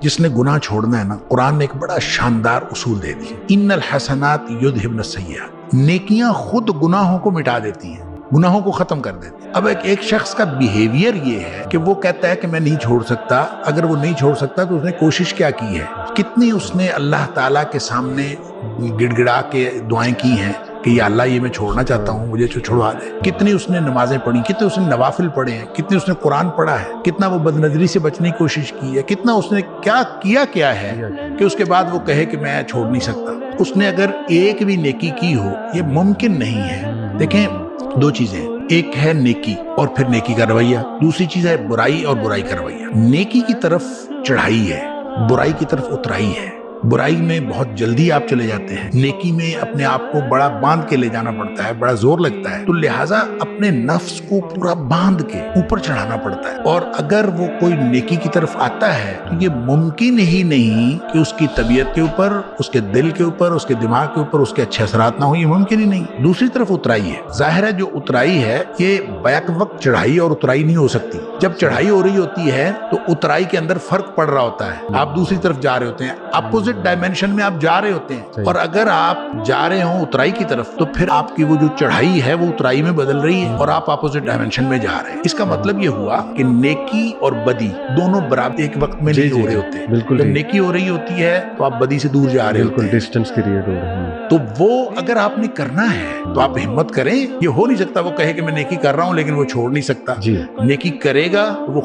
جس نے گناہ چھوڑنا ہے نا، قرآن نے ایک بڑا شاندار اصول دے دیا، ان الحسنات یذہبن السیئات، نیکیاں خود گناہوں کو مٹا دیتی ہیں، گناہوں کو ختم کر دیتی ہیں۔ اب ایک شخص کا بیہیویئر یہ ہے کہ وہ کہتا ہے کہ میں نہیں چھوڑ سکتا، اگر وہ نہیں چھوڑ سکتا تو اس نے کوشش کیا کی ہے، کتنی اس نے اللہ تعالیٰ کے سامنے گڑ گڑا کے دعائیں کی ہیں کہ یا اللہ یہ میں چھوڑنا چاہتا ہوں، مجھے چھڑوا دے، کتنی اس نے نمازیں پڑھی، کتنے اس نے نوافل پڑھے ہیں، کتنی اس نے قرآن پڑھا ہے، کتنا وہ بد نظری سے بچنے کی کوشش کی ہے، کتنا اس نے کیا ہے کہ اس کے بعد وہ کہے کہ میں چھوڑ نہیں سکتا۔ اس نے اگر ایک بھی نیکی کی ہو، یہ ممکن نہیں ہے۔ دیکھیں دو چیزیں، ایک ہے نیکی اور پھر نیکی کا رویہ، دوسری چیز ہے برائی اور برائی کا رویہ۔ نیکی کی طرف چڑھائی ہے، برائی کی طرف اترائی ہے۔ برائی میں بہت جلدی آپ چلے جاتے ہیں، نیکی میں اپنے آپ کو بڑا باندھ کے لے جانا پڑتا ہے، بڑا زور لگتا ہے، تو لہٰذا اپنے نفس کو پورا باندھ کے اوپر چڑھانا پڑتا ہے۔ اور اگر وہ کوئی نیکی کی طرف آتا ہے تو یہ ممکن ہی نہیں کہ اس کی طبیعت کے اوپر، اس کے دل کے اوپر، اس کے دماغ کے اوپر اس کے اچھے اثرات نہ ہوں، یہ ممکن ہی نہیں۔ دوسری طرف اترائی ہے، ظاہر ہے جو اترائی ہے یہ بیک وقت چڑھائی اور اترائی نہیں ہو سکتی۔ جب چڑھائی ہو رہی ہوتی ہے تو اترائی کے اندر فرق پڑ رہا ہوتا ہے، آپ دوسری طرف جا رہے ہوتے ہیں، اپوزٹ ڈائمینشن میں آپ جا رہے ہوتے ہیں، اور اگر آپ جا رہے ہوں اترائی کی طرف تو پھر آپ کی وہ جو چڑھائی ہے وہ اترائی میں بدل رہی ہے اور آپ اپوزٹ ڈائمینشن میں جا رہے ہیں۔ اس کا مطلب یہ ہوا کہ نیکی اور بدی دونوں برابر ایک وقت میں نہیں ہو رہے ہوتے۔ بالکل جب نیکی ہو رہی ہوتی ہے تو آپ بدی سے دور جا رہے ہوتے ہیں، ڈسٹینس کریٹ ہو رہا ہے۔ تو وہ اگر آپ نے کرنا ہے تو آپ ہمت کریں۔ یہ ہو نہیں سکتا وہ کہے کہ میں نیکی کر رہا ہوں لیکن وہ چھوڑ نہیں سکتا۔ نیکی کرے گا وہ